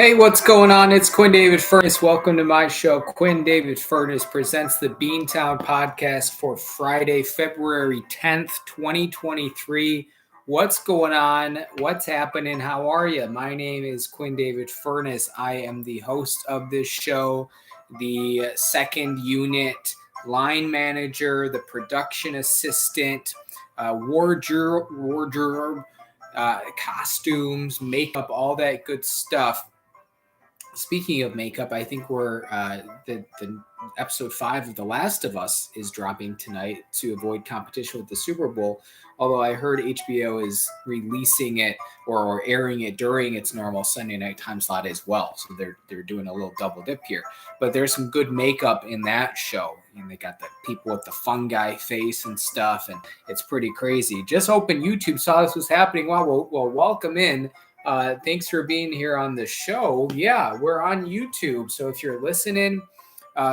Hey, what's going on? It's Quinn David Furness. Welcome to my show. Quinn David Furness presents the Beantown podcast for Friday, February 10th, 2023. What's going on? What's happening? How are you? My name is Quinn David Furness. I am the host of this show, the second unit line manager, the production assistant, wardrobe, costumes, makeup, all that good stuff. Speaking of makeup, I think we're the episode 5 of The Last of Us is dropping tonight to avoid competition with the Super Bowl. Although I heard HBO is releasing it or airing it during its normal Sunday night time slot as well, so they're doing a little double dip here. But there's some good makeup in that show, and they got the people with the fungi face and stuff, and it's pretty crazy. Just opened YouTube, saw this was happening. Well, welcome in. Thanks for being here on the show. Yeah, we're on YouTube. So if you're listening,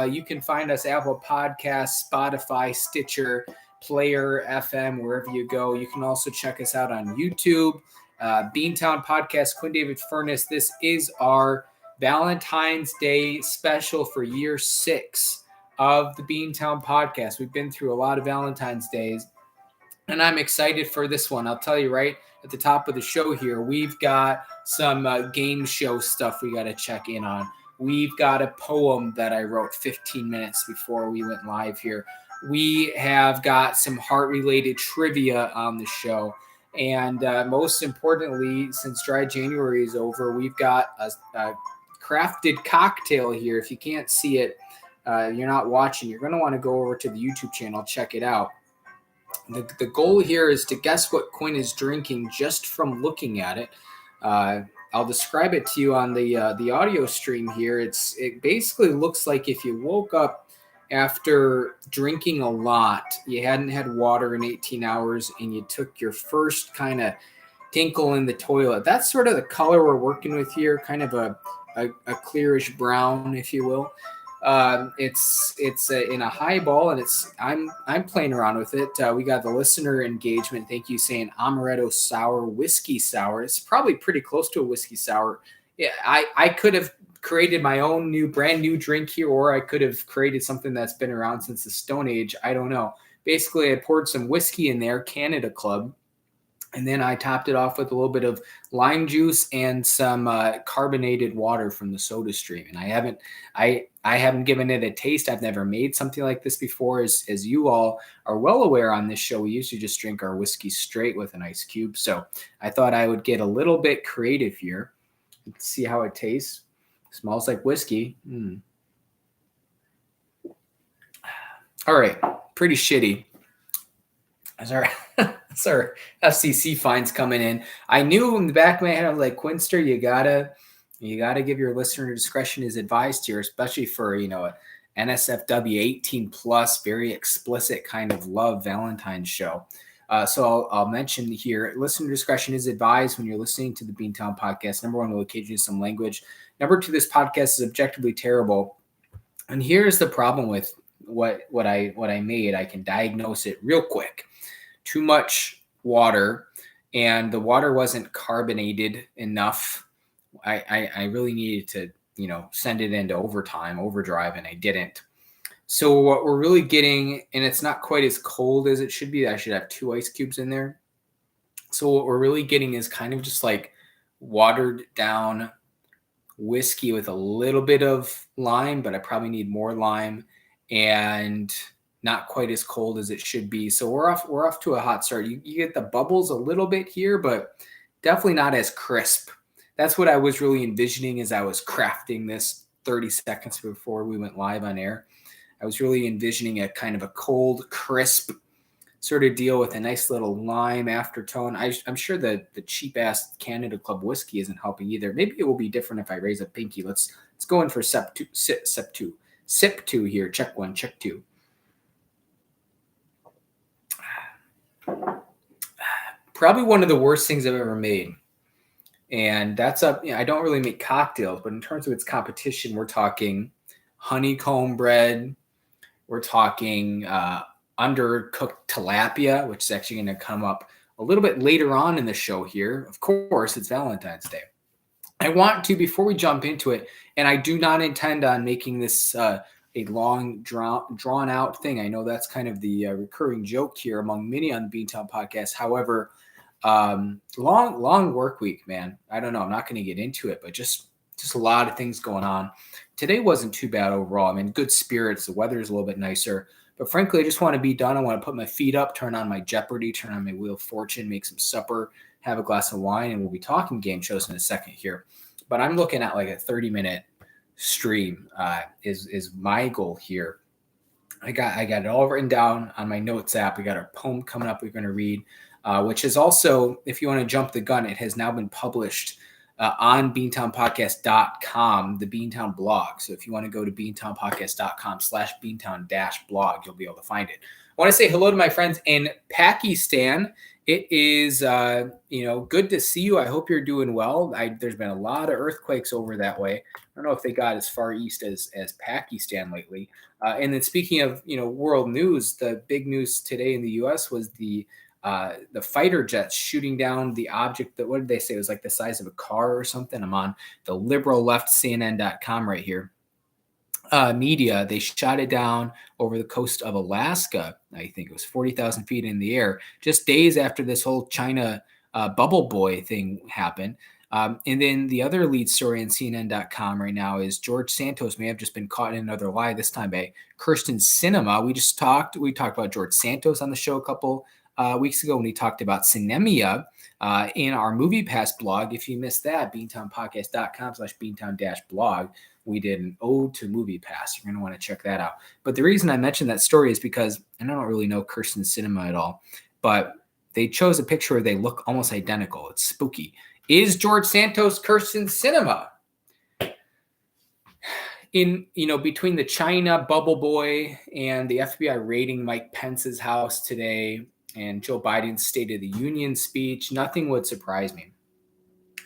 you can find us Apple Podcasts, Spotify, Stitcher, Player FM, wherever you go. You can also check us out on YouTube. Beantown Podcast, Quinn David Furness. This is our Valentine's Day special for year 6 of the Beantown Podcast. We've been through a lot of Valentine's Days, and I'm excited for this one. I'll tell you right at the top of the show here, we've got some game show stuff we got to check in on. We've got a poem that I wrote 15 minutes before we went live here. We have got some heart-related trivia on the show. And most importantly, since Dry January is over, we've got a crafted cocktail here. If you can't see it, you're not watching, you're going to want to go over to the YouTube channel, check it out. The goal here is to guess what Quinn is drinking just from looking at it. I'll describe it to you on the audio stream here. It basically looks like if you woke up after drinking a lot, you hadn't had water in 18 hours, and you took your first kind of tinkle in the toilet. That's sort of the color we're working with here, kind of a clearish brown, if you will. It's in a highball, and I'm playing around with it. We got the listener engagement. Thank you, saying amaretto sour, whiskey sour. It's probably pretty close to a whiskey sour. Yeah, I could have created my own brand new drink here, or I could have created something that's been around since the Stone Age. I don't know. Basically, I poured some whiskey in there, Canada Club, and then I topped it off with a little bit of lime juice and some carbonated water from the Soda Stream. And I haven't given it a taste. I've never made something like this before. As you all are well aware on this show, we usually just drink our whiskey straight with an ice cube. So I thought I would get a little bit creative here. Let's see how it tastes. Smells like whiskey. All right, pretty shitty. As our FCC fines coming in, I knew in the back of my head, I was like, Quinster, you gotta give your listener discretion is advised here, especially for a NSFW 18 plus, very explicit kind of love Valentine show. So I'll mention here, listener discretion is advised when you're listening to the Beantown podcast. Number 1, will occasionally some language. Number 2, this podcast is objectively terrible. And here's the problem with what I made. I can diagnose it real quick. Too much water, and the water wasn't carbonated enough. I really needed to, send it into overdrive, and I didn't. So what we're really getting, and it's not quite as cold as it should be. I should have 2 ice cubes in there. So what we're really getting is kind of just like watered down whiskey with a little bit of lime, but I probably need more lime, and not quite as cold as it should be. So we're off to a hot start. You get the bubbles a little bit here, but definitely not as crisp. That's what I was really envisioning as I was crafting this 30 seconds before we went live on air. I was really envisioning a kind of a cold, crisp sort of deal with a nice little lime aftertone. I'm sure that the cheap-ass Canada Club whiskey isn't helping either. Maybe it will be different if I raise a pinky. Let's go in for sip two here. Check 1, check 2. Probably one of the worst things I've ever made. And that's I don't really make cocktails, but in terms of its competition, we're talking honeycomb bread. We're talking undercooked tilapia, which is actually going to come up a little bit later on in the show here. Of course, it's Valentine's Day. I want to, before we jump into it, and I do not intend on making this a long, drawn out thing. I know that's kind of the recurring joke here among many on the Beantown podcast. However, long work week, man. I don't know. I'm not going to get into it, but just a lot of things going on. Today wasn't too bad overall. I'm in good spirits. The weather is a little bit nicer. But frankly, I just want to be done. I want to put my feet up, turn on my Jeopardy, turn on my Wheel of Fortune, make some supper, have a glass of wine, and we'll be talking game shows in a second here. But I'm looking at like a 30-minute stream is my goal here. I got it all written down on my notes app. We got our poem coming up we're going to read, which is also, if you want to jump the gun, it has now been published on beantownpodcast.com, the Beantown blog. So if you want to go to beantownpodcast.com/beantown-blog, you'll be able to find it. I want to say hello to my friends in Pakistan. It is, good to see you. I hope you're doing well. There's been a lot of earthquakes over that way. I don't know if they got as far east as Pakistan lately. And then speaking of, world news, the big news today in the U.S. was the fighter jets shooting down the object that, what did they say? It was like the size of a car or something. I'm on the liberal left CNN.com right here. Media, they shot it down over the coast of Alaska. I think it was 40,000 feet in the air, just days after this whole China bubble boy thing happened. And then the other lead story on CNN.com right now is George Santos may have just been caught in another lie, this time by Kirsten Sinema. We talked about George Santos on the show a couple weeks ago when we talked about Cinemia in our Movie Pass blog. If you missed that, beantownpodcast.com/beantown-blog. We did an ode to Movie Pass. You're going to want to check that out. But the reason I mentioned that story is because, and I don't really know Kirsten Sinema at all, but they chose a picture where they look almost identical. It's spooky. Is George Santos Kirsten Sinema? Between the China bubble boy and the FBI raiding Mike Pence's house today and Joe Biden's State of the Union speech, nothing would surprise me.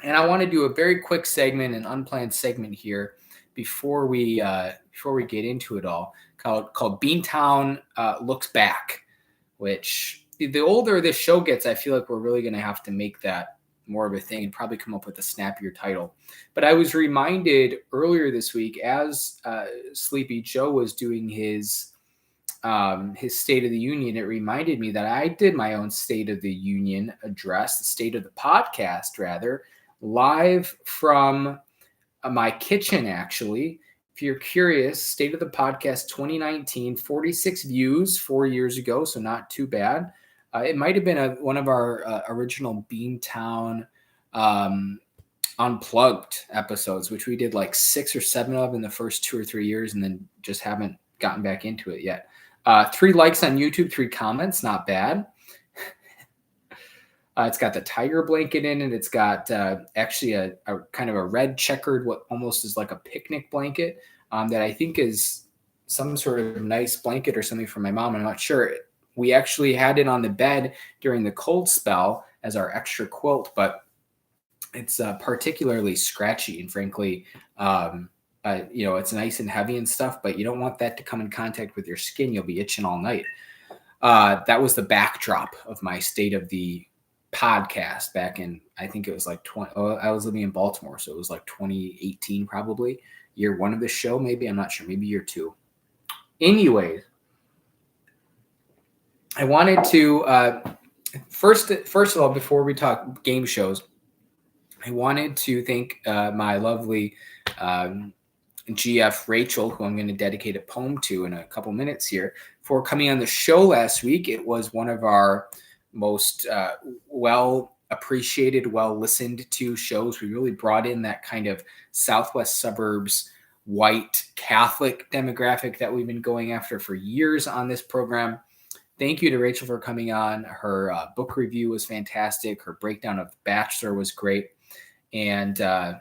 And I want to do a very quick segment, an unplanned segment here before we get into it all, called Beantown Looks Back, which the older this show gets, I feel like we're really going to have to make that more of a thing and probably come up with a snappier title. But I was reminded earlier this week as Sleepy Joe was doing his State of the Union, it reminded me that I did my own State of the Union address, the State of the Podcast, rather, live from my kitchen, actually. If you're curious, State of the Podcast 2019, 46 views 4 years ago, so not too bad. It might have been one of our original Beantown Unplugged episodes, which we did like 6 or 7 of in the first 2 or 3 years and then just haven't gotten back into it yet. 3 likes on YouTube, 3 comments, not bad. It's got the tiger blanket in it. It's got actually a kind of a red checkered, what almost is like a picnic blanket that I think is some sort of nice blanket or something from my mom. I'm not sure. We actually had it on the bed during the cold spell as our extra quilt, but it's particularly scratchy and frankly, it's nice and heavy and stuff, but you don't want that to come in contact with your skin. You'll be itching all night. That was the backdrop of my State of the Podcast back in, I think it was like I was living in Baltimore, so it was like 2018 probably, year 1 of the show, maybe, I'm not sure, maybe year 2. Anyways, I wanted to first of all, before we talk game shows, I wanted to thank my lovely GF Rachel, who I'm going to dedicate a poem to in a couple minutes here, for coming on the show last week. It was one of our most well appreciated, well listened to shows. We really brought in that kind of Southwest suburbs white Catholic demographic that we've been going after for years on this program. Thank you to Rachel for coming on. Her book review was fantastic. Her breakdown of The Bachelor was great. And there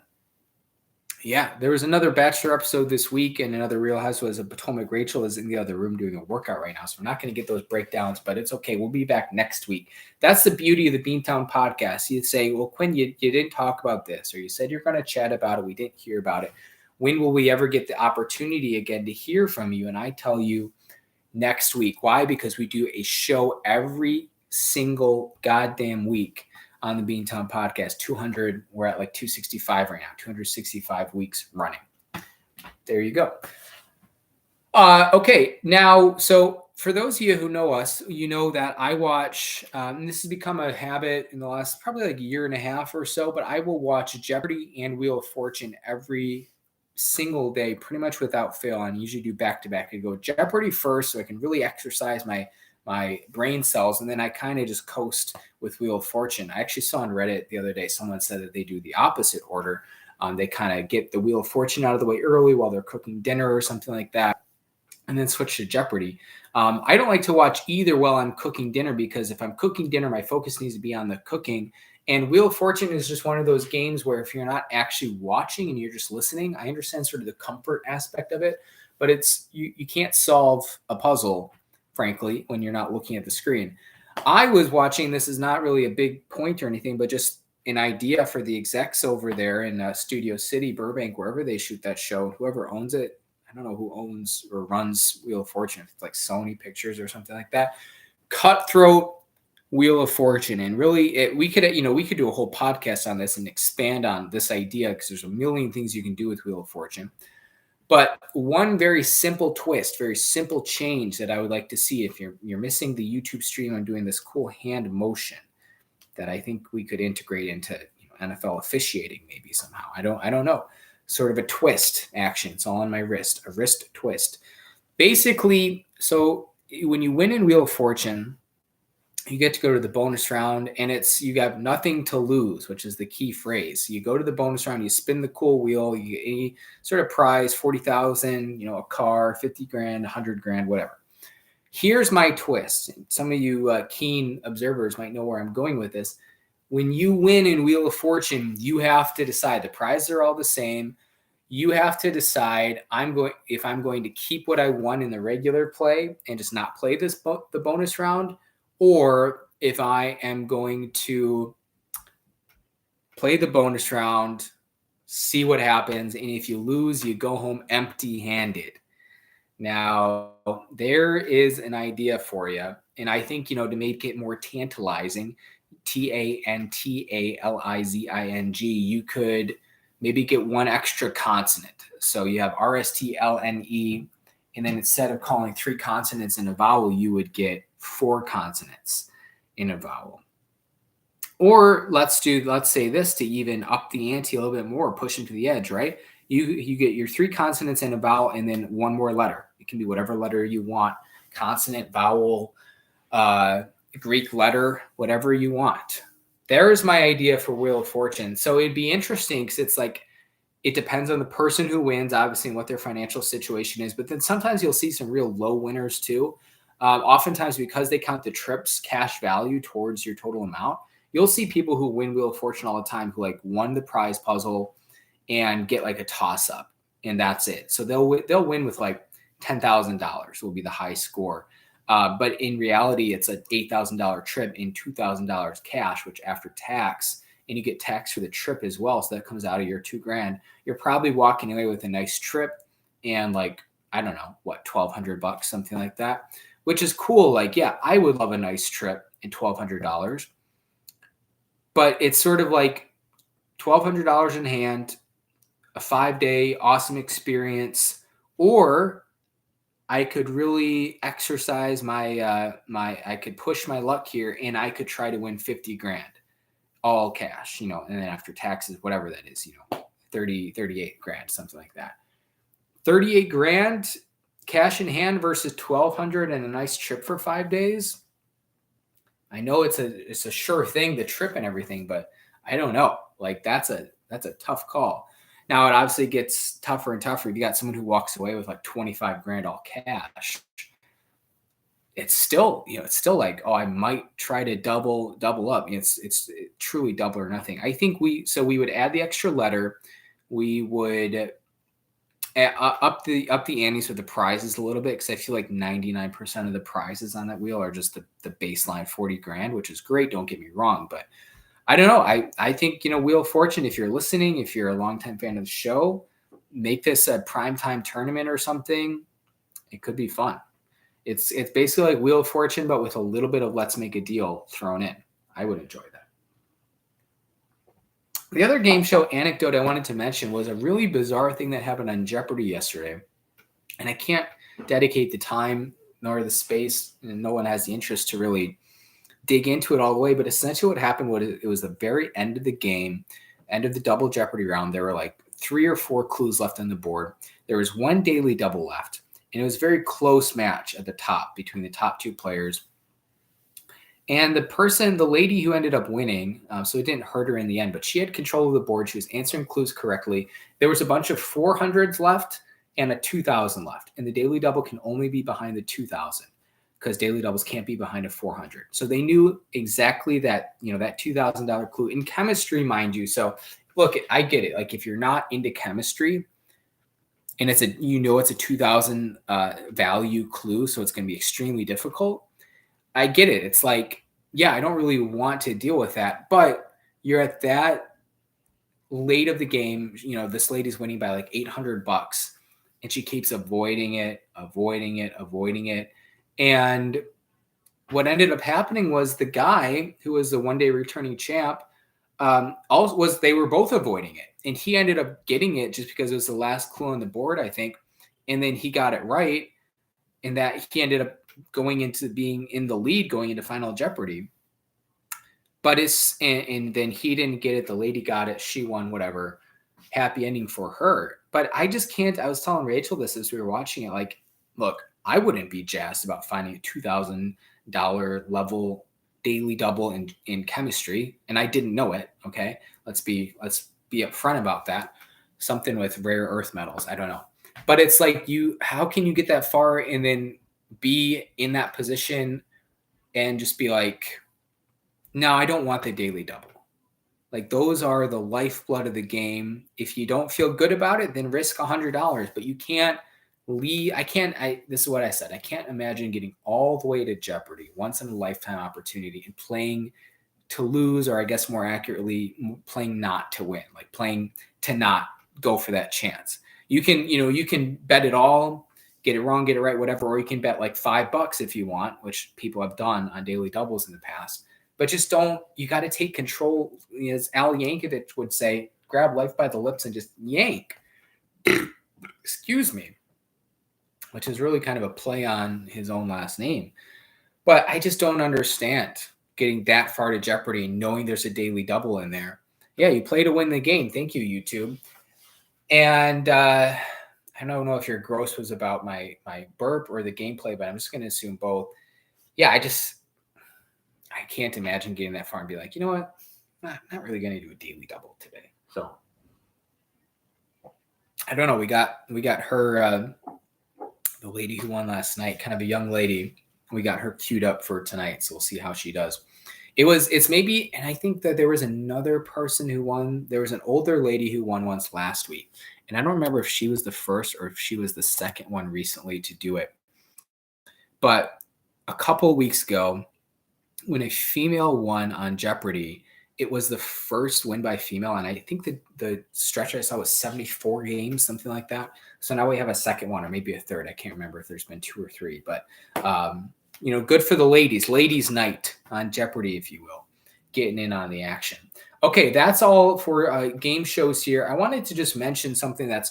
was another Bachelor episode this week and another Real Housewives of Potomac. Rachel is in the other room doing a workout right now, so we're not going to get those breakdowns, but it's okay. We'll be back next week. That's the beauty of the Beantown podcast. You'd say, well, Quinn, you didn't talk about this, or you said you're going to chat about it. We didn't hear about it. When will we ever get the opportunity again to hear from you? And I tell you, next week. Why? Because we do a show every single goddamn week on the Beantown podcast. 200, we're at like 265 right now, 265 weeks running. There you go. Okay, now, so for those of you who know us, you know that I watch, and this has become a habit in the last probably like a year and a half or so, but I will watch Jeopardy and Wheel of Fortune every single day, pretty much without fail. And usually do back to back. I go Jeopardy first, so I can really exercise my brain cells, and then I kind of just coast with Wheel of Fortune. I actually saw on Reddit the other day someone said that they do the opposite order. They kind of get the Wheel of Fortune out of the way early while they're cooking dinner or something like that, and then switch to Jeopardy. I don't like to watch either while I'm cooking dinner, because if I'm cooking dinner, my focus needs to be on the cooking. And Wheel of Fortune is just one of those games where if you're not actually watching and you're just listening, I understand sort of the comfort aspect of it, but it's you can't solve a puzzle, frankly, when you're not looking at the screen. I was watching, this is not really a big point or anything, but just an idea for the execs over there in Studio City, Burbank, wherever they shoot that show, whoever owns it. I don't know who owns or runs Wheel of Fortune. It's like Sony Pictures or something like that. Cutthroat Wheel of Fortune. And really, we could do a whole podcast on this and expand on this idea, because there's a million things you can do with Wheel of Fortune. But one very simple twist, very simple change that I would like to see, if you're missing the YouTube stream, I'm doing this cool hand motion that I think we could integrate into NFL officiating maybe somehow. I don't know. Sort of a twist action. It's all on my wrist, a wrist twist. Basically, so when you win in Wheel of Fortune, you get to go to the bonus round, and you got nothing to lose, which is the key phrase. You go to the bonus round, you spin the cool wheel, you get any sort of prize, 40,000, a car, 50 grand, 100 grand, whatever. Here's my twist. Some of you keen observers might know where I'm going with this. When you win in Wheel of Fortune, you have to decide. The prizes are all the same. You have to decide if I'm going to keep what I won in the regular play and just not play the bonus round, or if I am going to play the bonus round, see what happens, and if you lose, you go home empty-handed. Now, there is an idea for you, and I think, to make it more tantalizing, Tantalizing, you could maybe get one extra consonant. So you have RSTLNE, and then instead of calling 3 consonants in a vowel, you would get 4 consonants in a vowel. Or let's say this to even up the ante a little bit more, pushing to the edge, right? You get your 3 consonants in a vowel and then one more letter. It can be whatever letter you want, consonant, vowel, Greek letter, whatever you want. There's my idea for Wheel of Fortune. So it'd be interesting, because it's like, it depends on the person who wins, obviously, and what their financial situation is. But then sometimes you'll see some real low winners too. Oftentimes, because they count the trips cash value towards your total amount, you'll see people who win Wheel of Fortune all the time who won the prize puzzle and get a toss up, and that's it. So they'll win with $10,000 will be the high score. But in reality, it's an $8,000 trip and $2,000 cash, which after tax, and you get tax for the trip as well, so that comes out of your $2,000. You're probably walking away with a nice trip and I don't know what, $1,200, something like that, which is cool. Yeah, I would love a nice trip and $1,200, but it's sort of $1,200 in hand, a 5-day awesome experience, or I could really exercise I could push my luck here, and I could try to win 50 grand, all cash, and then after taxes, whatever that is, 38 grand, something like that. 38 grand cash in hand versus 1,200 and a nice trip for 5 days. I know it's a sure thing, the trip and everything, but I don't know. That's a tough call. Now it obviously gets tougher and tougher. If you got someone who walks away with 25 grand all cash, it's still, oh, I might try to double up. It's truly double or nothing. I think we would add the extra letter. We would up the antes with the prizes a little bit, because I feel 99% of the prizes on that wheel are just the baseline 40 grand, which is great. Don't get me wrong, but I don't know. I think, Wheel of Fortune, if you're listening, if you're a longtime fan of the show, make this a primetime tournament or something. It could be fun. It's basically like Wheel of Fortune, but with a little bit of let's make a deal thrown in. I would enjoy that. The other game show anecdote I wanted to mention was a really bizarre thing that happened on Jeopardy yesterday. And I can't dedicate the time nor the space, and no one has the interest to really dig into it all the way. But essentially, what happened was it was the very end of the game, end of the double Jeopardy round. There were like 3 or 4 clues left on the board. There was one daily double left, and it was a very close match at the top between the top 2 players. And the lady who ended up winning, so it didn't hurt her in the end, but she had control of the board. She was answering clues correctly. There was a bunch of 400s left and a 2,000 left. And the daily double can only be behind the 2,000 because daily doubles can't be behind a 400. So they knew exactly that, that $2,000 clue in chemistry, mind you. So look, I get it. Like if you're not into chemistry and it's a 2,000 value clue, so it's going to be extremely difficult. I get it. It's like, yeah, I don't really want to deal with that, but you're at that late of the game. This lady's winning by like $800 and she keeps avoiding it. And what ended up happening was the guy who was the one-day returning champ, they were both avoiding it. And he ended up getting it just because it was the last clue on the board, I think. And then he got it right. And that he ended up going into being in the lead going into Final Jeopardy. But and then he didn't get it. The lady got it. She won, whatever. Happy ending for her. But I just can't. I was telling Rachel this as we were watching it. Like, look, I wouldn't be jazzed about finding a $2,000 level daily double in chemistry. And I didn't know it. Okay. Let's be upfront about that. Something with rare earth metals. I don't know. But it's like how can you get that far and then be in that position and just be like, no, I don't want the daily double. Like those are the lifeblood of the game. If you don't feel good about it, then risk $100, but you can't leave. This is what I said. I can't imagine getting all the way to Jeopardy, once in a lifetime opportunity, and playing to lose, or I guess more accurately, playing not to win, like playing to not go for that chance. You can bet it all, get it wrong, get it right, whatever, or you can bet like $5 if you want, which people have done on daily doubles in the past. But just you got to take control. As Al Yankovic would say, grab life by the lips and just yank. Excuse me. Which is really kind of a play on his own last name. But I just don't understand getting that far to Jeopardy and knowing there's a daily double in there. Yeah, you play to win the game. Thank you, YouTube. And I don't know if your gross was about my burp or the gameplay, but I'm just going to assume both. Yeah, I can't imagine getting that far and be like, you know what? I'm not really going to do a daily double today. So I don't know. We got her, the lady who won last night, kind of a young lady. We got her queued up for tonight. So we'll see how she does. It's maybe, and I think that there was another person who won. There was an older lady who won once last week. And I don't remember if she was the first or if she was the second one recently to do it. But a couple of weeks ago, when a female won on Jeopardy, it was the first win by female. And I think the stretch I saw was 74 games, something like that. So now we have a second one or maybe a third. I can't remember if there's been 2 or 3. But, good for the ladies. Ladies' night on Jeopardy, if you will. Getting in on the action. Okay, that's all for game shows here. I wanted to just mention something I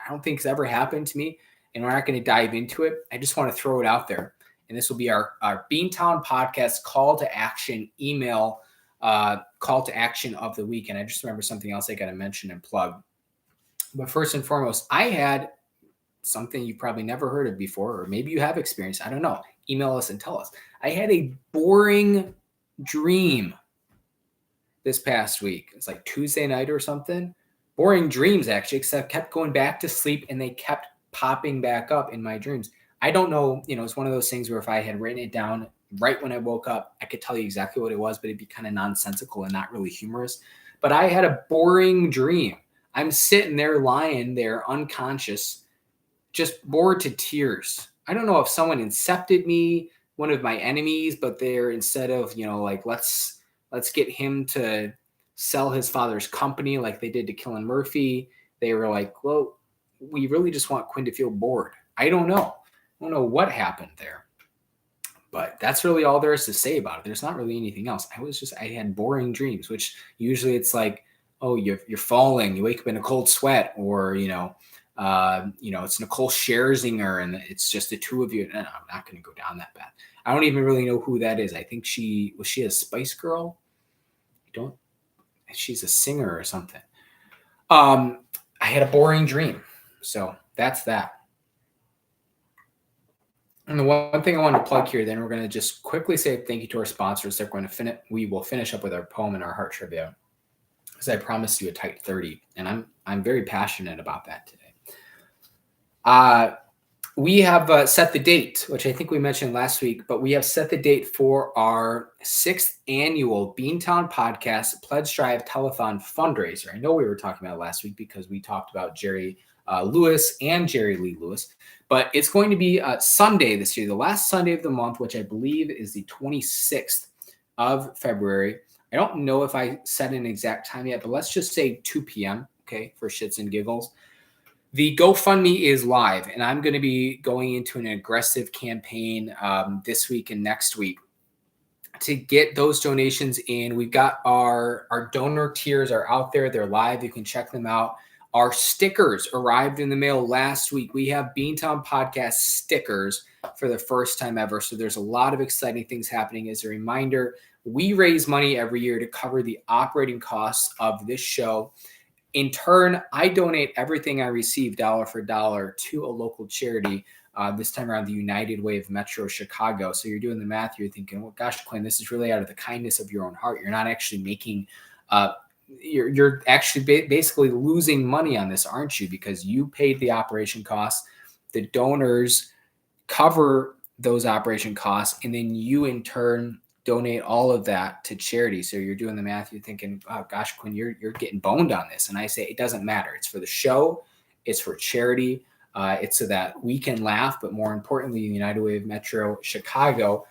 don't think has ever happened to me. And we're not going to dive into it. I just want to throw it out there. And this will be our Beantown podcast call to action email call to action of the week. And I just remember something else I got to mention and plug. But first and foremost, I had something you've probably never heard of before, or maybe you have experienced. I don't know. Email us and tell us. I had a boring dream this past week. It's like Tuesday night or something. Boring dreams, actually, except kept going back to sleep and they kept popping back up in my dreams. I don't know, it's one of those things where if I had written it down right when I woke up, I could tell you exactly what it was, but it'd be kind of nonsensical and not really humorous. But I had a boring dream. I'm sitting there lying there unconscious, just bored to tears. I don't know if someone incepted me, one of my enemies, but they're instead of, let's get him to sell his father's company like they did to Killen Murphy. They were like, well, we really just want Quinn to feel bored. I don't know. I don't know what happened there, but that's really all there is to say about it. There's not really anything else. I had boring dreams, which usually it's like oh, you're falling, you wake up in a cold sweat, or it's Nicole Scherzinger and it's just the two of you. No, I'm not going to go down that path. I don't even really know who that is. I think she a Spice Girl. She's a singer or something. I had a boring dream, so that's that. And the one thing I wanted to plug here, then we're going to just quickly say thank you to our sponsors. They're going to we will finish up with our poem and our heart trivia, because I promised you a tight 30, and I'm very passionate about that today. We have set the date, which I think we mentioned last week, but we have set the date for our 6th annual Beantown Podcast Pledge Drive Telethon fundraiser. I know we were talking about it last week because we talked about Jerry Lewis and Jerry Lee Lewis, but it's going to be Sunday this year, the last Sunday of the month, which I believe is the 26th of February. I don't know if I set an exact time yet, but let's just say 2 p.m., okay, for shits and giggles. The GoFundMe is live, and I'm going to be going into an aggressive campaign this week and next week to get those donations in. We've got our donor tiers are out there. They're live. You can check them out. Our stickers arrived in the mail last week. We have Beantown Podcast stickers for the first time ever. So there's a lot of exciting things happening. As a reminder, we raise money every year to cover the operating costs of this show. In turn, I donate everything I receive dollar for dollar to a local charity, this time around the United Way of Metro Chicago. So you're doing the math, you're thinking, well, gosh, Quinn, this is really out of the kindness of your own heart. You're not actually making, you're actually basically losing money on this, aren't you? Because you paid the operation costs, the donors cover those operation costs, and then you in turn donate all of that to charity. So you're doing the math, you're thinking, oh gosh, Quinn, you're getting boned on this. And I say, it doesn't matter. It's for the show. It's for charity. It's so that we can laugh, but more importantly, the United Way of Metro Chicago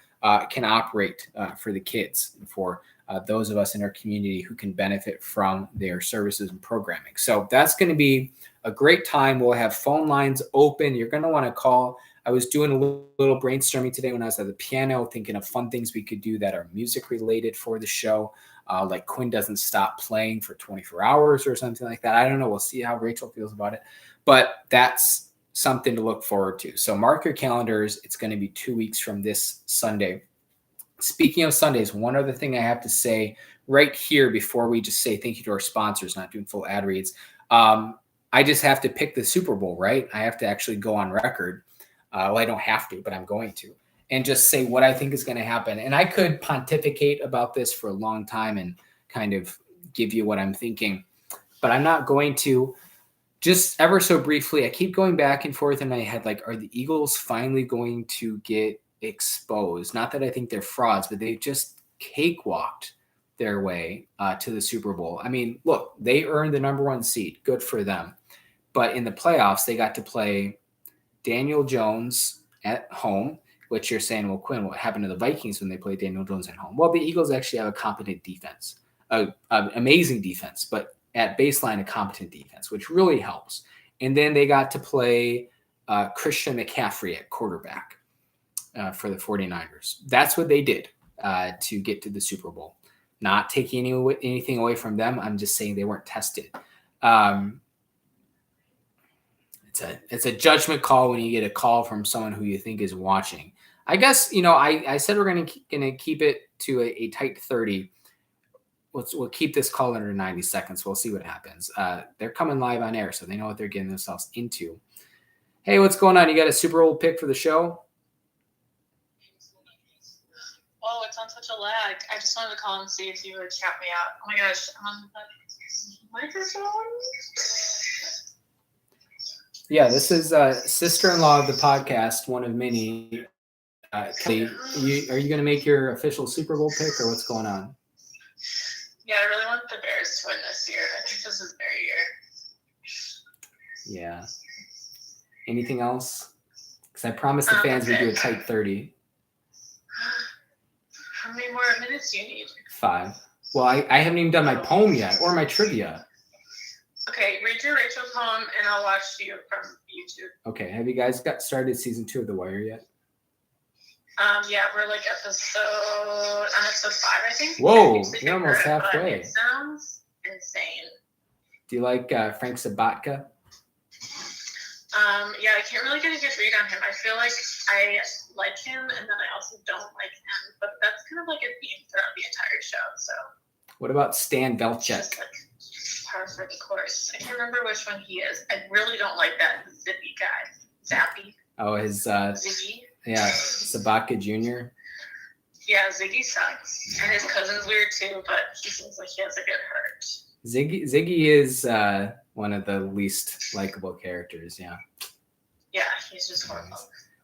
can operate for the kids and for those of us in our community who can benefit from their services and programming. So that's going to be a great time. We'll have phone lines open. You're going to want to call. I was doing a little brainstorming today when I was at the piano, thinking of fun things we could do that are music related for the show. Like Quinn doesn't stop playing for 24 hours or something like that. I don't know. We'll see how Rachel feels about it, but that's something to look forward to. So mark your calendars. It's going to be 2 weeks from this Sunday. Speaking of Sundays, one other thing I have to say right here before we just say thank you to our sponsors, not doing full ad reads. I just have to pick the Super Bowl, right? I have to actually go on record. Well, I don't have to, but I'm going to, and just say what I think is going to happen. And I could pontificate about this for a long time and kind of give you what I'm thinking, but I'm not going to. Just ever so briefly, I keep going back and forth in my head, like, are the Eagles finally going to get exposed? Not that I think they're frauds, but they just cakewalked their way to the Super Bowl. I mean, look, they earned the number 1 seed. Good for them. But in the playoffs, they got to play Daniel Jones at home, which you're saying, well, Quinn, what happened to the Vikings when they played Daniel Jones at home? Well, the Eagles actually have a competent defense, an amazing defense, but at baseline, a competent defense, which really helps. And then they got to play Christian McCaffrey at quarterback for the 49ers. That's what they did to get to the Super Bowl. Not taking anything away from them. I'm just saying they weren't tested. It's a judgment call when you get a call from someone who you think is watching. I guess, I said we're going to keep it to a tight 30. We'll keep this call under 90 seconds. We'll see what happens. They're coming live on air, so they know what they're getting themselves into. Hey, what's going on? You got a Super Bowl pick for the show? Oh, it's on such a lag. I just wanted to call and see if you would shout me out. Oh my gosh, on the microphone? Yeah, this is sister-in-law of the podcast, one of many. Kelly, are you going to make your official Super Bowl pick, or what's going on? Yeah, I really want the Bears to win this year. I think this is their year. Yeah. Anything else? Because I promised the fans we'd do a tight 30. How many more minutes do you need? 5. Well, I haven't even done my poem yet, or my trivia. Okay, read your Rachel poem, and I'll watch you from YouTube. Okay, have you guys got started season 2 of The Wire yet? Yeah, we're like on episode 5, I think. Whoa, you're almost halfway. It sounds insane. Do you like Frank Sabatka? Yeah, I can't really get a good read on him. I feel like I like him, and then I also don't like him. But that's kind of like a theme throughout the entire show. So. What about Stan Velchek? Just like perfect, of course. I can't remember which one he is. I really don't like that Zippy guy. Zappy. Oh, his Ziggy. Yeah, Sabatka Jr. Yeah, Ziggy sucks, and his cousin's weird too. But he seems like he has a good heart. Ziggy is one of the least likable characters. Yeah. Yeah, he's just horrible.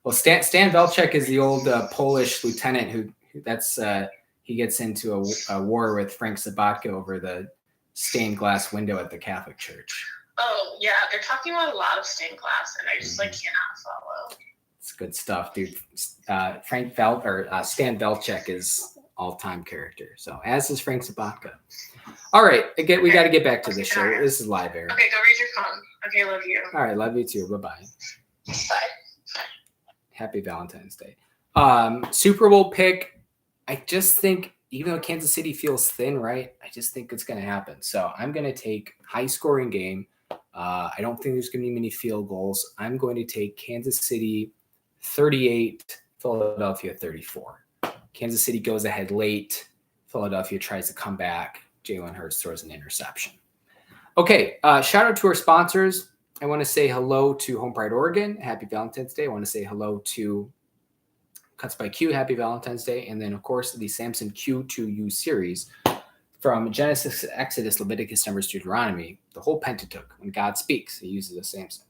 Well, Stan Velchek is the old Polish lieutenant who he gets into a war with Frank Sabatka over the stained glass window at the Catholic Church. Oh yeah, they're talking about a lot of stained glass, and I just cannot follow. It's good stuff, dude. Stan Velchek is all-time character. So as is Frank Sabatka. All right, again, we got to get back to this show. This is live air. Okay, go read your phone. Okay, love you. All right, love you too. Bye-bye. Bye. Happy Valentine's Day. Super Bowl pick. I just think, even though Kansas City feels thin, right? I just think it's going to happen. So I'm going to take high-scoring game. I don't think there's going to be many field goals. I'm going to take Kansas City 38, Philadelphia 34. Kansas City goes ahead late. Philadelphia tries to come back. Jalen Hurts throws an interception. Okay, shout out to our sponsors. I want to say hello to Home Pride Oregon. Happy Valentine's Day. I want to say hello to Cuts by Q. Happy Valentine's Day. And then, of course, the Samson Q2U series from Genesis, Exodus, Leviticus, Numbers, Deuteronomy, the whole Pentateuch. When God speaks, he uses a Samson.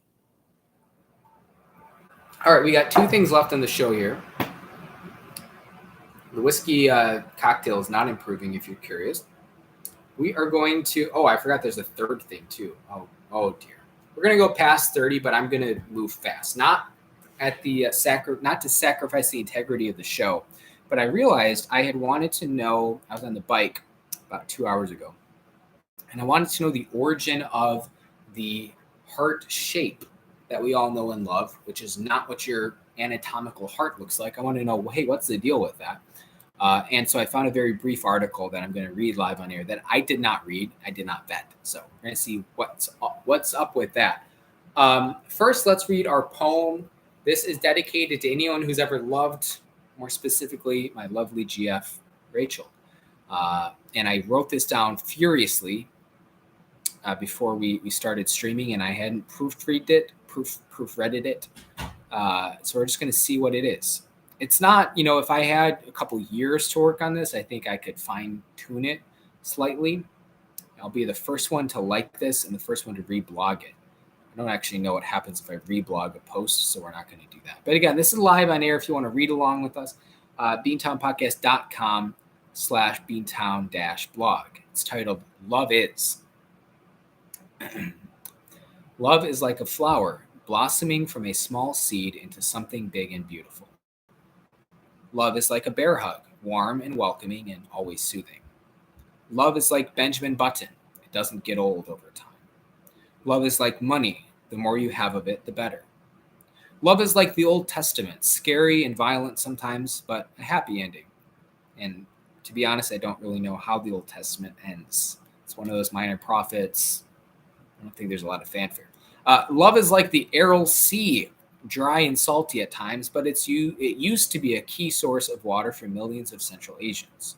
All right, we got two things left on the show here. The whiskey cocktail is not improving, if you're curious. We are going to, I forgot there's a third thing, too. Oh dear. We're going to go past 30, but I'm going to move fast. Not at the not to sacrifice the integrity of the show, but I realized I had wanted to know, I was on the bike about 2 hours ago, and I wanted to know the origin of the heart shape that we all know and love, which is not what your anatomical heart looks like. I want to know, hey, what's the deal with that? And so I found a very brief article that I'm going to read live on air that I did not read. I did not vet. So we're going to see what's up with that. First, let's read our poem. This is dedicated to anyone who's ever loved, more specifically, my lovely GF, Rachel. And I wrote this down furiously before we started streaming, and I hadn't proofread it. So we're just going to see what it is. It's not, if I had a couple years to work on this, I think I could fine tune it slightly. I'll be the first one to like this and the first one to reblog it. I don't actually know what happens if I reblog a post, so we're not going to do that. But again, this is live on air if you want to read along with us. beantownpodcast.com/beantown-blog. It's titled Love Is. Love is like a flower blossoming from a small seed into something big and beautiful. Love is like a bear hug, warm and welcoming and always soothing. Love is like Benjamin Button. It doesn't get old over time. Love is like money. The more you have of it, the better. Love is like the Old Testament, scary and violent sometimes, but a happy ending. And to be honest, I don't really know how the Old Testament ends. It's one of those minor prophets. I don't think there's a lot of fanfare. Love is like the Aral Sea, dry and salty at times, but it used to be a key source of water for millions of Central Asians.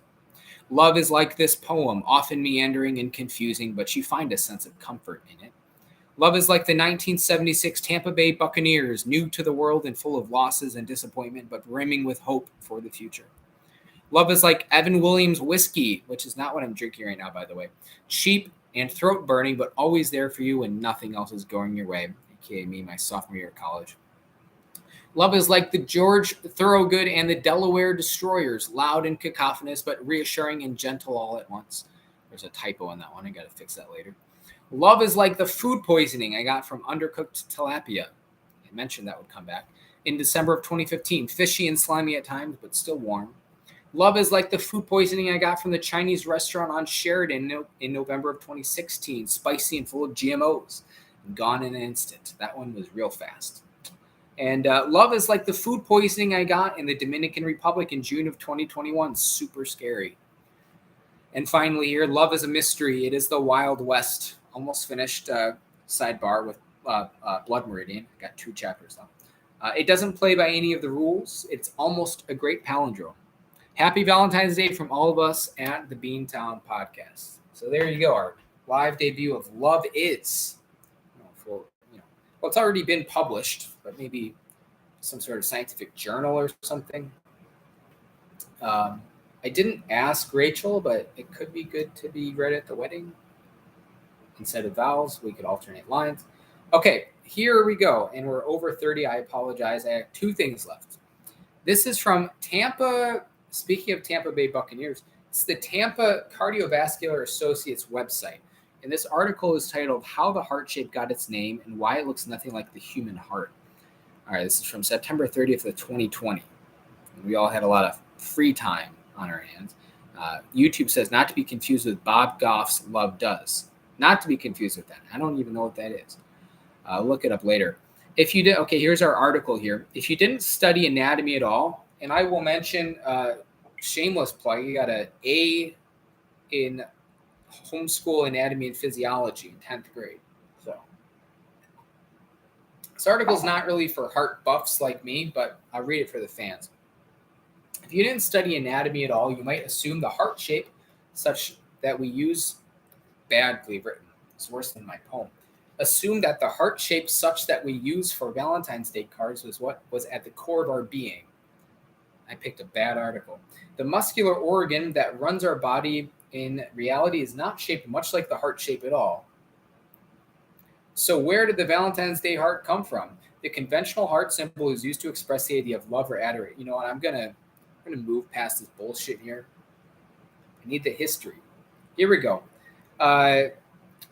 Love is like this poem, often meandering and confusing, but you find a sense of comfort in it. Love is like the 1976 Tampa Bay Buccaneers, new to the world and full of losses and disappointment, but brimming with hope for the future. Love is like Evan Williams whiskey, which is not what I'm drinking right now, by the way. Cheap and throat burning, but always there for you when nothing else is going your way, aka me, my sophomore year of college. Love is like the George Thorogood and the Delaware Destroyers, loud and cacophonous, but reassuring and gentle all at once. There's a typo on that one. I got to fix that later. Love is like the food poisoning I got from undercooked tilapia. I mentioned that would come back. In December of 2015, fishy and slimy at times, but still warm. Love is like the food poisoning I got from the Chinese restaurant on Sheridan in November of 2016, spicy and full of GMOs. Gone in an instant. That one was real fast. And love is like the food poisoning I got in the Dominican Republic in June of 2021. Super scary. And finally here, love is a mystery. It is the Wild West. almost finished Sidebar with Blood Meridian. I got 2 chapters left. It doesn't play by any of the rules. It's almost a great palindrome. Happy Valentine's Day from all of us at the Beantown podcast. So there you go, our live debut of Love Is. Well, it's already been published, but maybe some sort of scientific journal or something. I didn't ask Rachel, but it could be good to be read at the wedding. Instead of vowels, we could alternate lines. Okay, here we go. And we're over 30. I apologize. I have 2 things left. This is from Tampa. Speaking of Tampa Bay Buccaneers, it's the Tampa Cardiovascular Associates website. And this article is titled How the Heart Shape Got Its Name and Why It Looks Nothing Like the Human Heart. All right, this is from September 30th of 2020. We all had a lot of free time on our hands. YouTube says not to be confused with Bob Goff's Love Does. Not to be confused with that. I don't even know what that is. Look it up later. If you did, okay, here's our article here. If you didn't study anatomy at all, and I will mention, shameless plug, you got an A in homeschool anatomy and physiology in 10th grade. So this article is not really for heart buffs like me, but I'll read it for the fans. If you didn't study anatomy at all, you might assume the heart shape such that we use, badly written, it's worse than my poem, assume that the heart shape such that we use for Valentine's Day cards was what was at the core of our being. I picked a bad article. The muscular organ that runs our body in reality is not shaped much like the heart shape at all. So where did the Valentine's Day heart come from? The conventional heart symbol is used to express the idea of love or adoration. You know what? I'm gonna move past this bullshit here. I need the history. Here we go. The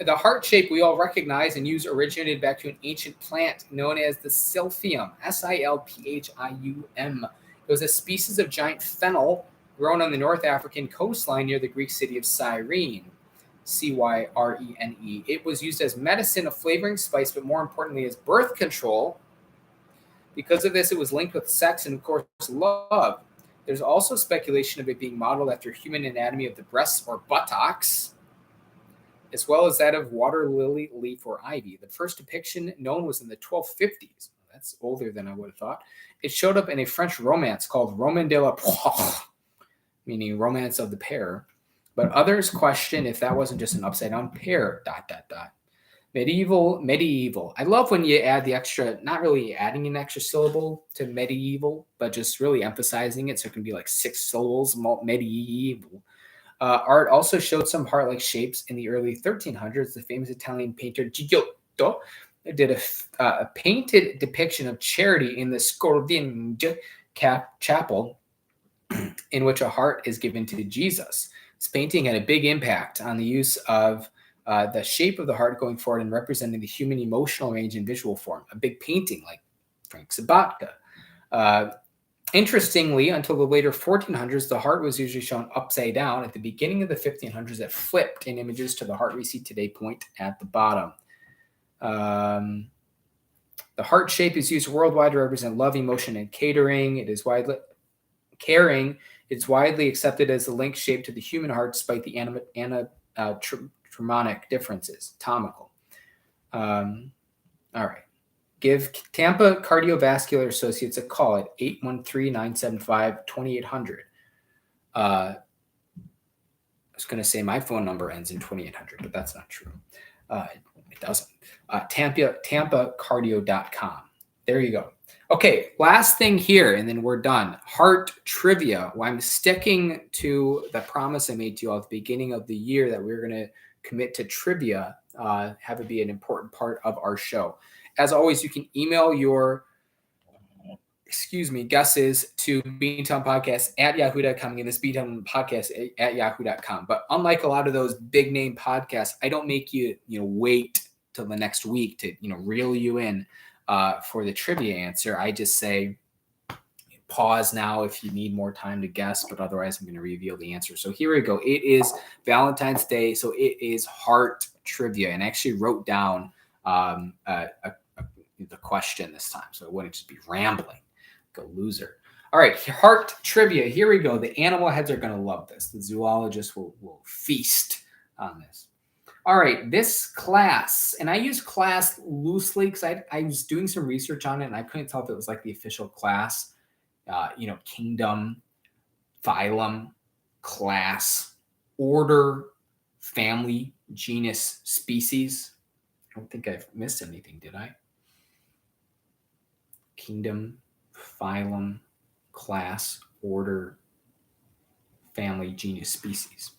heart shape we all recognize and use originated back to an ancient plant known as the silphium, Silphium. It was a species of giant fennel grown on the North African coastline near the Greek city of Cyrene, Cyrene. It was used as medicine, a flavoring spice, but more importantly as birth control. Because of this, it was linked with sex and, of course, love. There's also speculation of it being modeled after human anatomy of the breasts or buttocks, as well as that of water lily, leaf, or ivy. The first depiction known was in the 1250s. That's older than I would have thought. It showed up in a French romance called Roman de la Poire, meaning romance of the pear. But others question if that wasn't just an upside-down pear, ... Medieval. I love when you add the extra, not really adding an extra syllable to medieval, but just really emphasizing it so it can be like 6 syllables, medieval. Art also showed some heart-like shapes in the early 1300s. The famous Italian painter Giotto did a painted depiction of Charity in the Scordinge Chapel, in which a heart is given to Jesus. This painting had a big impact on the use of the shape of the heart going forward and representing the human emotional range in visual form. A big painting like Frank Sabatka. Interestingly, until the later 1400s, the heart was usually shown upside down. At the beginning of the 1500s, it flipped in images to the heart we see today point at the bottom. The heart shape is used worldwide to represent love, emotion, and catering. It is widely accepted as the link shape to the human heart, despite the anatomic differences. Tomical. All right. Give Tampa Cardiovascular Associates a call at 813-975-2800. I was going to say my phone number ends in 2800, but that's not true. It doesn't. TampaCardio.com. There you go. Okay, last thing here, and then we're done. Heart trivia. Well, I'm sticking to the promise I made to you all at the beginning of the year that we're going to commit to trivia, have it be an important part of our show. As always, you can email your, guesses to beantownpodcast@yahoo.com. Again, this beantownpodcast@yahoo.com. But unlike a lot of those big name podcasts, I don't make you, wait till the next week to, reel you in for the trivia answer. I just say, pause now if you need more time to guess, but otherwise I'm going to reveal the answer. So here we go. It is Valentine's Day, so it is heart trivia. And I actually wrote down the question this time, so it wouldn't just be rambling. Go loser. All right, heart trivia. Here we go. The animal heads are going to love this. The zoologists will feast on this. All right, this class, and I use class loosely because I was doing some research on it and I couldn't tell if it was like the official class, kingdom, phylum, class, order, family, genus, species. I don't think I've missed anything, did I? Kingdom, phylum, class, order, family, genus, species.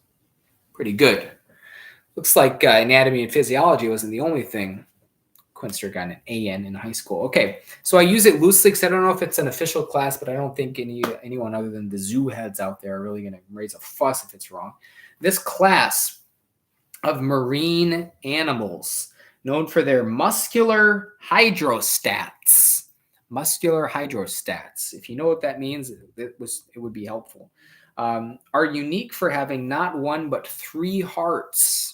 Pretty good. Looks like anatomy and physiology wasn't the only thing Quinster got an A in high school. Okay, so I use it loosely because I don't know if it's an official class, but I don't think anyone other than the zoo heads out there are really going to raise a fuss if it's wrong. This class of marine animals, known for their muscular hydrostats. Muscular hydrostats. If you know what that means, it would be helpful. Are unique for having not one but 3 hearts.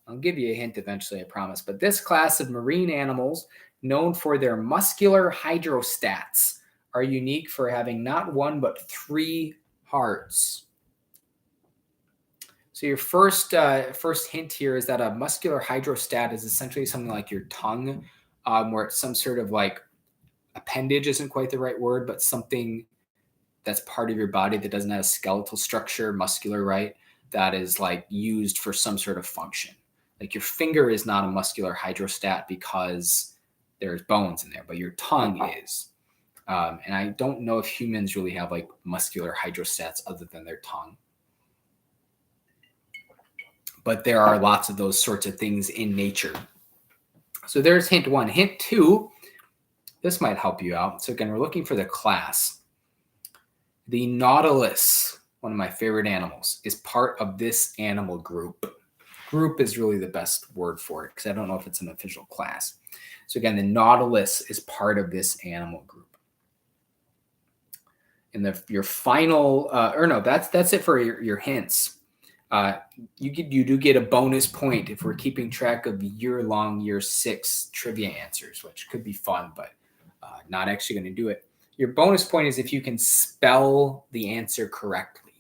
I'll give you a hint eventually, I promise. But this class of marine animals, known for their muscular hydrostats, are unique for having not one but 3 hearts. So your first hint here is that a muscular hydrostat is essentially something like your tongue, where it's some sort of like appendage isn't quite the right word, but something that's part of your body that doesn't have a skeletal structure, muscular, right? That is like used for some sort of function. Like your finger is not a muscular hydrostat because there's bones in there, but your tongue is. And I don't know if humans really have like muscular hydrostats other than their tongue. But there are lots of those sorts of things in nature. So there's hint 1. Hint 2, this might help you out. So again, we're looking for the class. The nautilus, one of my favorite animals, is part of this animal group. Group is really the best word for it because I don't know if it's an official class. So again, the nautilus is part of this animal group. And your final, that's it for your hints. You do get a bonus point if we're keeping track of year-long year 6 trivia answers, which could be fun, but not actually going to do it. Your bonus point is if you can spell the answer correctly,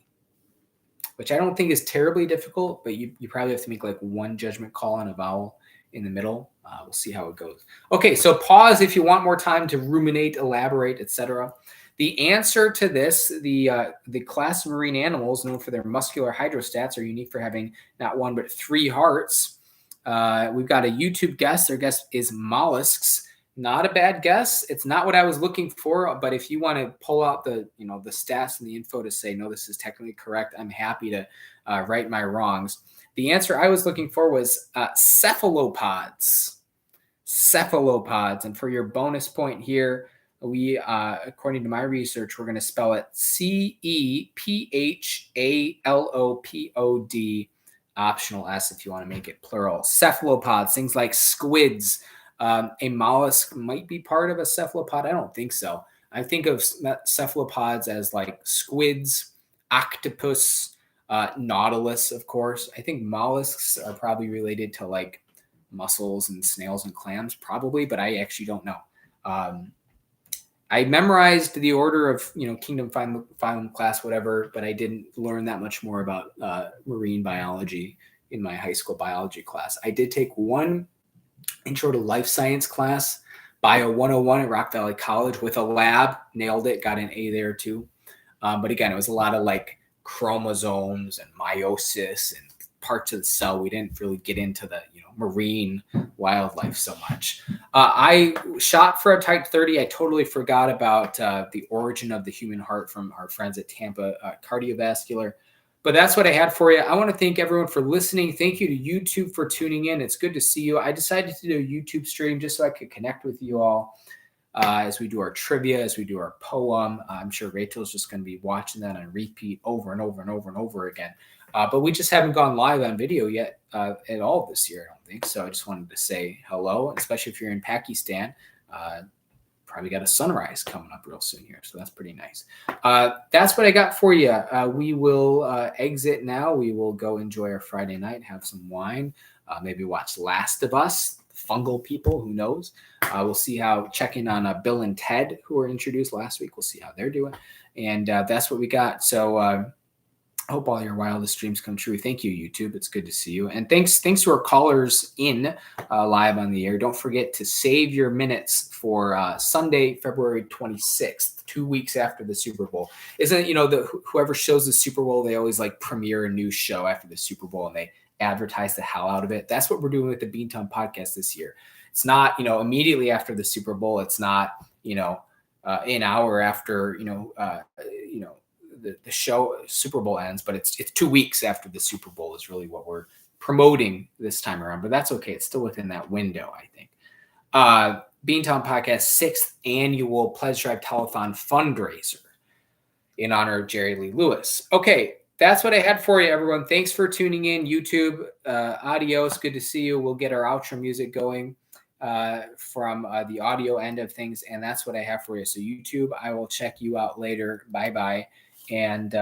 which I don't think is terribly difficult, but you probably have to make like one judgment call on a vowel in the middle. We'll see how it goes. Okay, so pause if you want more time to ruminate, elaborate, etc. The answer to this, the class of marine animals known for their muscular hydrostats are unique for having not one but 3 hearts. We've got a YouTube guest. Their guest is mollusks. Not a bad guess. It's not what I was looking for, but if you want to pull out the stats and the info to say, no, this is technically correct, I'm happy to right my wrongs. The answer I was looking for was cephalopods. Cephalopods. And for your bonus point here, we, according to my research, we're going to spell it CEPHALOPOD, optional S if you want to make it plural. Cephalopods, things like squids. A mollusk might be part of a cephalopod. I don't think so. I think of cephalopods as like squids, octopus, nautilus, of course. I think mollusks are probably related to like mussels and snails and clams, probably, but I actually don't know. I memorized the order of, kingdom, phylum, class, whatever, but I didn't learn that much more about marine biology in my high school biology class. I did take one intro to life science class, Bio 101 at Rock Valley College with a lab, nailed it, got an A there too. But again, it was a lot of like chromosomes and meiosis and parts of the cell. We didn't really get into the marine wildlife so much. I shot for a type 30. I totally forgot about the origin of the human heart from our friends at Tampa Cardiovascular. But that's what I had for you. I want to thank everyone for listening. Thank you to YouTube for tuning in. It's good to see you. I decided to do a YouTube stream just so I could connect with you all as we do our trivia, as we do our poem. I'm sure Rachel's just going to be watching that on repeat over and over and over and over again. But we just haven't gone live on video yet at all this year, I don't think. So I just wanted to say hello, especially if you're in Pakistan. Probably got a sunrise coming up real soon here, so that's pretty nice. That's what I got for you. We will exit now. We will go enjoy our Friday night, have some wine, maybe watch Last of Us, fungal people, who knows. We'll see how, check in on Bill and Ted, who were introduced last week. We'll see how they're doing. And that's what we got. So I hope all your wildest dreams come true. Thank you, YouTube. It's good to see you. And thanks to our callers in live on the air. Don't forget to save your minutes for Sunday, February 26th, 2 weeks after the Super Bowl. Isn't it, whoever shows the Super Bowl, they always like premiere a new show after the Super Bowl and they advertise the hell out of it. That's what we're doing with the Beantown podcast this year. It's not, immediately after the Super Bowl. It's not, an hour after, the show Super Bowl ends, but it's 2 weeks after the Super Bowl is really what we're promoting this time around. But that's okay. It's still within that window, I think. Beantown Podcast 6th annual Pledge Drive Telethon fundraiser in honor of Jerry Lee Lewis. Okay, that's what I had for you, everyone. Thanks for tuning in. YouTube, adios. Good to see you. We'll get our outro music going from the audio end of things, and that's what I have for you. So YouTube, I will check you out later. Bye-bye. And